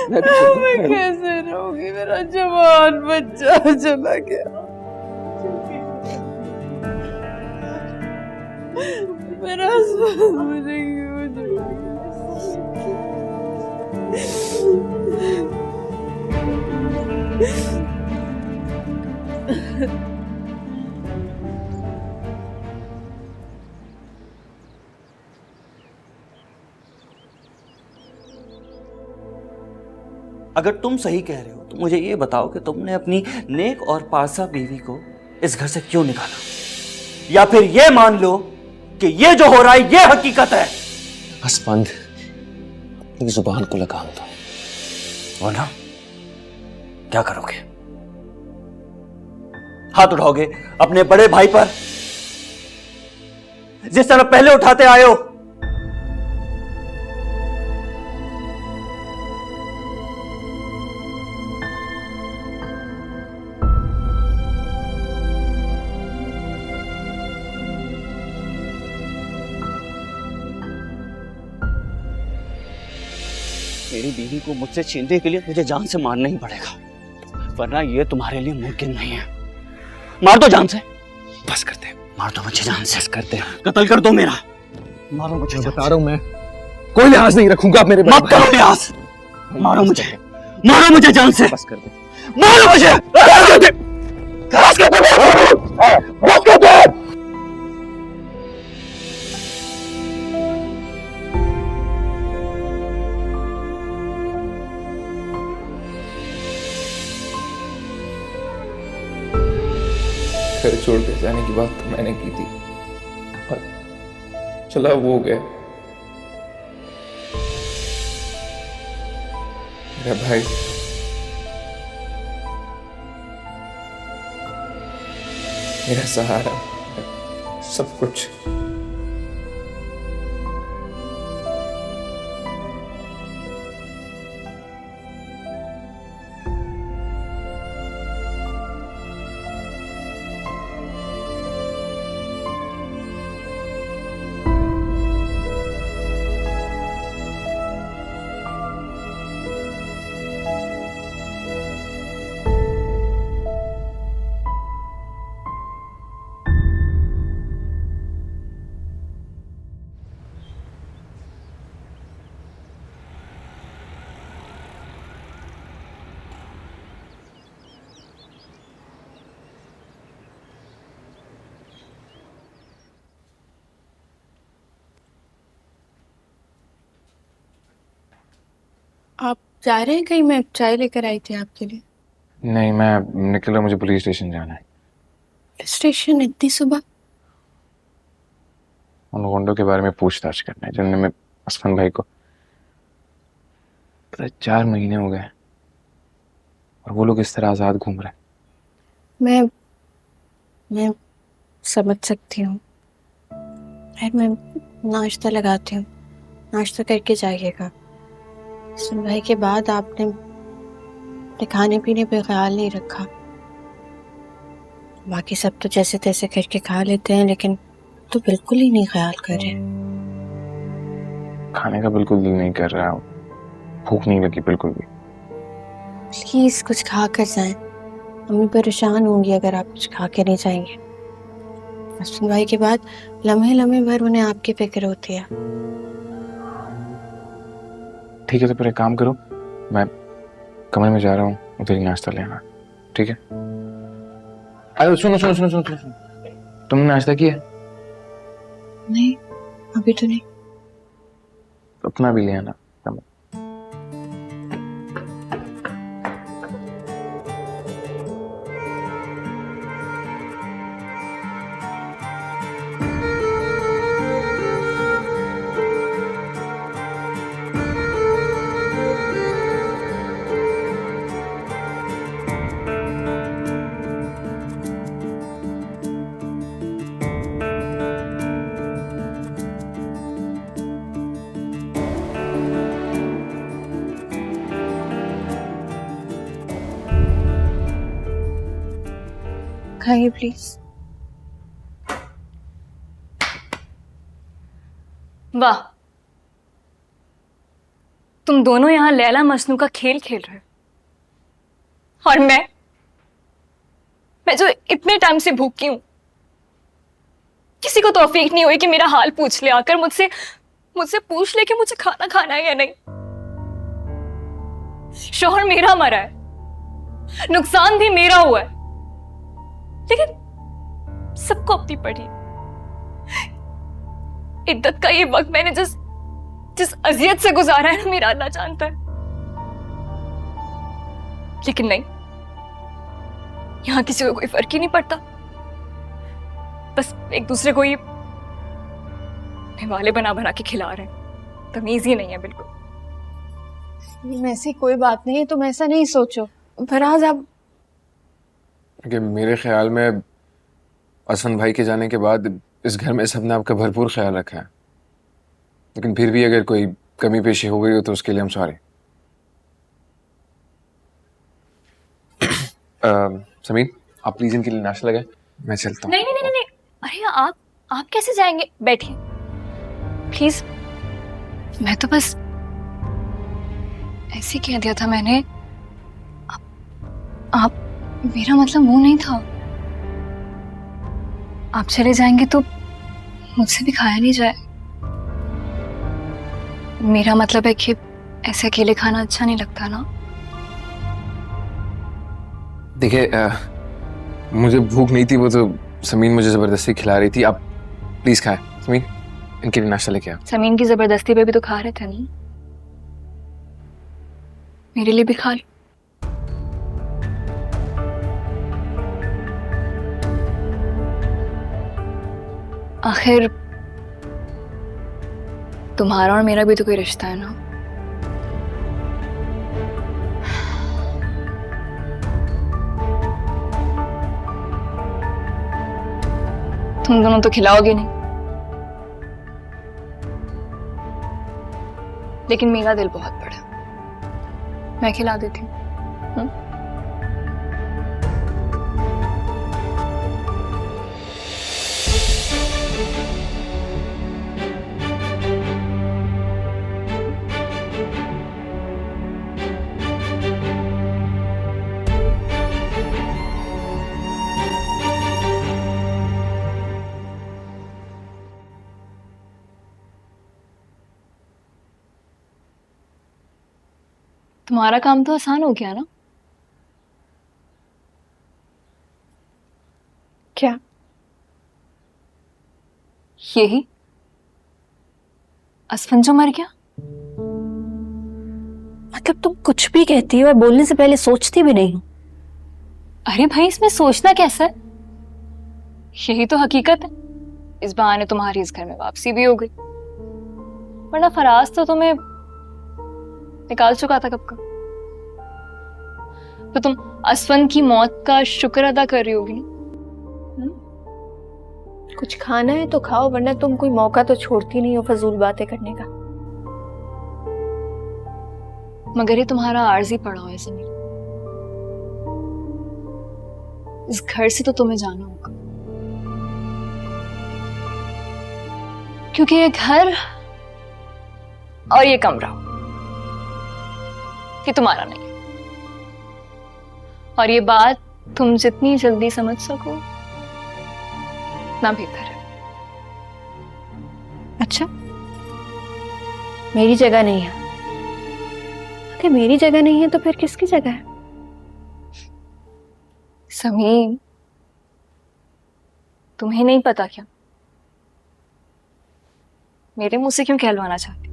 मैं कैसे रहूंगी, मेरा जवान बच्चा चला गया, मेरा हस्बैंड मुझे क्यों अगर तुम सही कह रहे हो तो मुझे ये बताओ कि तुमने अपनी नेक और पासा बीवी को इस घर से क्यों निकाला, या फिर ये मान लो कि ये जो हो रहा है ये हकीकत है। हसबंद, अपनी जुबान को लगाम दो, वरना क्या करोगे? हाथ उठाओगे अपने बड़े भाई पर जिस तरह पहले उठाते आए हो? मेरी बीवी को मुझसे छीनने के लिए मुझे जान से मारना ही पड़ेगा, वरना यह तुम्हारे लिए मुमकिन नहीं है। मार दो जान से। बस करते, मार दो मुझे जान से। करते, कत्ल कर दो मेरा। मारो मुझे, बता रहा हूं मैं कोई लिहाज नहीं रखूंगा आप मेरे। मत करो लिहाज। मारो मुझे, मारो मुझे जान से। बस कर दे, मारो मुझे। बस कर दे। घर छोड़ के जाने की बात तो मैंने की थी, और चला वो हो गया। मेरा भाई, मेरा सहारा, सब कुछ। आप जा रहे हैं कहीं? मैं चाय लेकर आई थी आपके लिए। नहीं, मैं निकला, मुझे पुलिस स्टेशन जाना है। स्टेशन इतनी सुबह? उन गुंडों के बारे में पूछताछ करना है जिन्होंने मैं असफन भाई को, पता 4 महीने हो गए और वो लोग इस तरह आजाद घूम रहे हैं। मैं समझ सकती हूँ। मैं नाश्ता लगाती हूँ, नाश्ता करके जाइएगा। असफन भाई के बाद आपने अपने खाने पीने पे ख्याल नहीं रखा। बाकी सब तो जैसे तैसे करके खा लेते हैं, लेकिन तो बिल्कुल ही नहीं ख्याल कर रहे। खाने का बिल्कुल दिल नहीं कर रहा, भूख नहीं लगी बिल्कुल भी। प्लीज कुछ खा कर जाएं, मम्मी परेशान होंगी अगर आप कुछ खा के नहीं जाएंगे। असफन भाई के बाद लम्हे लम्हे भर उन्हें आपकी फिक्र होती है। ठीक है, तो फिर एक काम करो, मैं कमरे में जा रहा हूँ, उधर ही नाश्ता लेना। ठीक है? अरे सुनो सुनो सुनो सुनो सुनो, तुमने नाश्ता किया? नहीं, अभी तो नहीं। अपना भी ले आना। खाइए प्लीज। वाह, तुम दोनों यहां लैला मजनू का खेल खेल रहे हो और मैं जो इतने टाइम से भूखी हूं, किसी को तौफीक नहीं हुई कि मेरा हाल पूछ ले, आकर मुझसे पूछ ले कि मुझे खाना खाना है या नहीं। शोहर मेरा मरा है, नुकसान भी मेरा हुआ है, लेकिन सबको अपनी पड़ी। इद्दत का ये वक्त मैंने जिस अजियत से गुजारा है ना, मेरा अल्लाह जानता है। लेकिन नहीं, यहां किसी को कोई फर्क ही नहीं पड़ता। बस एक दूसरे को ये निवाले बना बना के खिला रहे हैं। तमीज ही नहीं है बिल्कुल। ऐसी कोई बात नहीं है, तुम ऐसा नहीं सोचो। फराज आप कि मेरे ख्याल में असफन भाई के जाने के बाद इस घर में सबने आपका भरपूर ख्याल रखा है, लेकिन फिर भी अगर कोई कमी पेशी हो गई हो तो उसके लिए हम सॉरी। समीर, आप प्लीज इनके लिए नाश्ता लगाए, मैं चलता हूँ। नहीं नहीं नहीं नहीं, अरे आप कैसे जाएंगे? बैठिए प्लीज। मैं तो बस ऐसे कह दिया था मैंने। आप मेरा मतलब वो नहीं था। आप चले जाएंगे तो मुझसे भी खाया नहीं जाए। मेरा मतलब है कि ऐसे अकेले खाना अच्छा नहीं लगता ना। देखिए, मुझे भूख नहीं थी, वो तो समीन मुझे जबरदस्ती खिला रही थी। आप प्लीज खाएं। समीन, इनके लिए नाश्ता लेके आओ। समीन की जबरदस्ती पे भी तो खा रहे थे नहीं? मेरे लिए भी खा लो। आखिर तुम्हारा और मेरा भी तो कोई रिश्ता है ना। तुम दोनों तो खिलाओगे नहीं, लेकिन मेरा दिल बहुत बड़ा है, मैं खिला देती हूँ। तुम्हारा काम तो आसान हो गया ना? क्या? यही असफन जो मर गया? मतलब तुम कुछ भी कहती हो और बोलने से पहले सोचती भी नहीं हो। अरे भाई, इसमें सोचना कैसा है? यही तो हकीकत है। इस बहाने तुम्हारी इस घर में वापसी भी हो गई, वरना फराज तो तुम्हें निकाल चुका था कब का। तो तुम असफन की मौत का शुक्र अदा कर रही होगी ना? कुछ खाना है तो खाओ, वरना तुम कोई मौका तो छोड़ती नहीं हो फजूल बातें करने का। मगर ये तुम्हारा आर्जी पड़ा हुआ है समीर। इस घर से तो तुम्हें जाना होगा, क्योंकि ये घर और ये कमरा ये तुम्हारा नहीं है। और ये बात तुम जितनी जल्दी समझ सको उतना बेहतर है। अच्छा, मेरी जगह नहीं है? अगर मेरी जगह नहीं है तो फिर किसकी जगह है? समीर, तुम्हें नहीं पता क्या? मेरे मुंह से क्यों कहलवाना चाहती?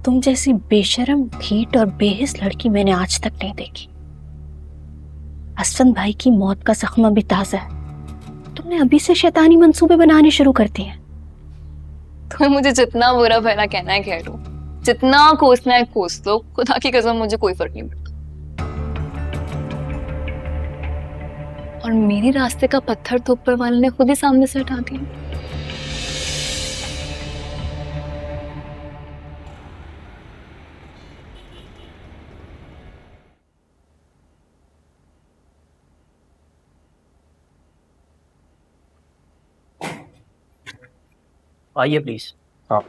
तुम जैसी बेशरम, ढीठ और बेहिस लड़की मैंने आज तक नहीं देखी। असफन भाई की मौत का जख्म भी ताजा है, तुमने अभी से शैतानी मंसूबे बनाने शुरू कर दिए हैं। तुम्हें मुझे जितना बुरा भला कहना है कह लो, जितना कोसना है कोस लो। खुदा की कसम मुझे कोई फर्क नहीं पड़ता। और मेरे रास्ते का पत्थर तो ऊपर वाले ने खुद ही सामने से हटा दिया। आइए प्लीज। हाँ।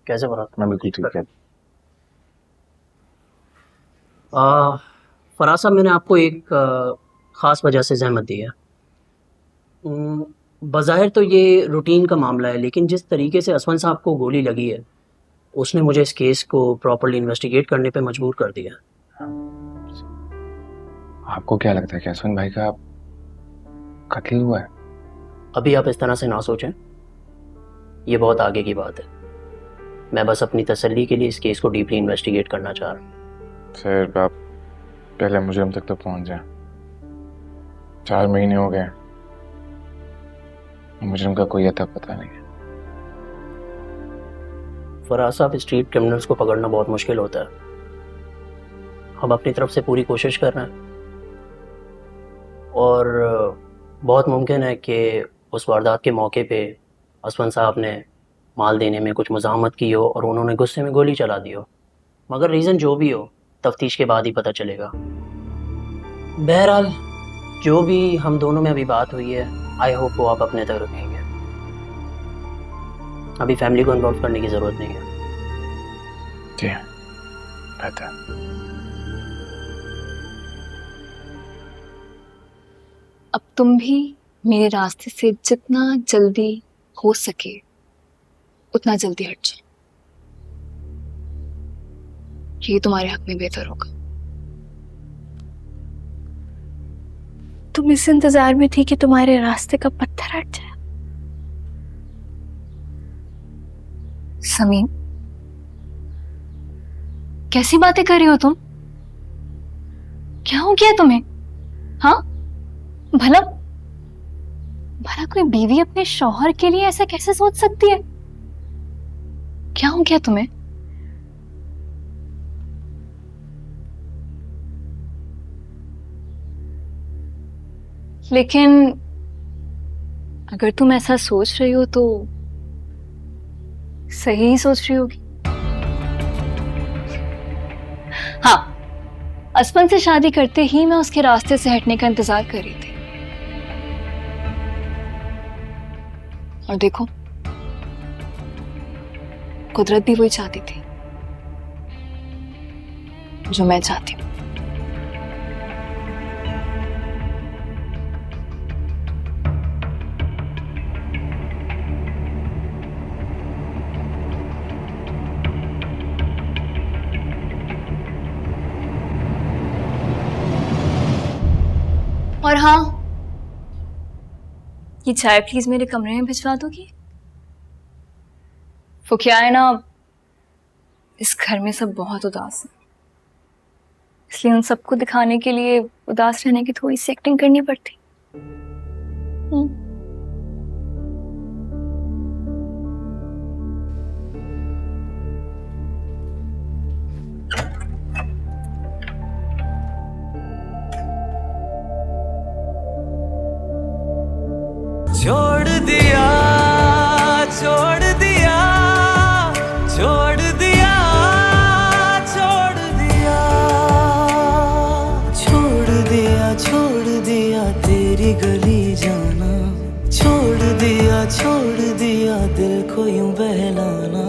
कैसे फराज? मैं बिल्कुल ठीक है। फराज साहब, मैंने आपको एक ख़ास वजह से जहमत दी है। बज़ाहिर तो ये रूटीन का मामला है, लेकिन जिस तरीके से असवन साहब को गोली लगी है उसने मुझे इस केस को प्रॉपर्ली इन्वेस्टिगेट करने पे मजबूर कर दिया। आपको क्या लगता है कि असवन भाई का कत्ल हुआ है? अभी आप इस तरह से ना सोचें, ये बहुत आगे की बात है। मैं बस अपनी तसल्ली के लिए इस केस को डीपली इन्वेस्टिगेट करना चाह रहा हूँ। सर आप पहले मुजरिम तक तो पहुंच जाए। 4 महीने हो गए, मुजरिम का कोई अता पता नहीं है। फराज साहब, स्ट्रीट क्रिमिनल्स को पकड़ना बहुत मुश्किल होता है। हम अपनी तरफ से पूरी कोशिश कर रहे हैं और बहुत मुमकिन है कि उस वारदात के मौके पे असवन साहब ने माल देने में कुछ मुज़ाहमत की हो और उन्होंने गुस्से में गोली चला दी हो। मगर रीज़न जो भी हो, तफ्तीश के बाद ही पता चलेगा। बहरहाल, जो भी हम दोनों में अभी बात हुई है, आई होप वो आप अपने तक रखेंगे। अभी फैमिली को इन्वॉल्व करने की ज़रूरत नहीं है। जी बेहतर। अब तुम भी मेरे रास्ते से जितना जल्दी हो सके उतना जल्दी हट जाओ। ये तुम्हारे हक में बेहतर होगा। तुम इस इंतजार में थी कि तुम्हारे रास्ते का पत्थर हट जाए। समीम, कैसी बातें कर रही हो तुम? क्या हो गया तुम्हें? हाँ, भला भला कोई बीवी अपने शौहर के लिए ऐसा कैसे सोच सकती है? क्या हो गया तुम्हें? लेकिन अगर तुम ऐसा सोच रही हो तो सही ही सोच रही होगी। हाँ, असफन से शादी करते ही मैं उसके रास्ते से हटने का इंतजार कर रही थी, और देखो कुदरत भी वही चाहती थी जो मैं चाहती हूँ। और हाँ, ये चाय प्लीज मेरे कमरे में भिजवा दोगी? वो क्या है ना, इस घर में सब बहुत उदास हैं, इसलिए उन सबको दिखाने के लिए उदास रहने की थोड़ी सी एक्टिंग करनी पड़ती। छोड़ दिया छोड़ दिया छोड़ दिया छोड़ दिया छोड़ दिया छोड़ दिया तेरी गली जाना, छोड़ दिया दिल को यूं बहलाना।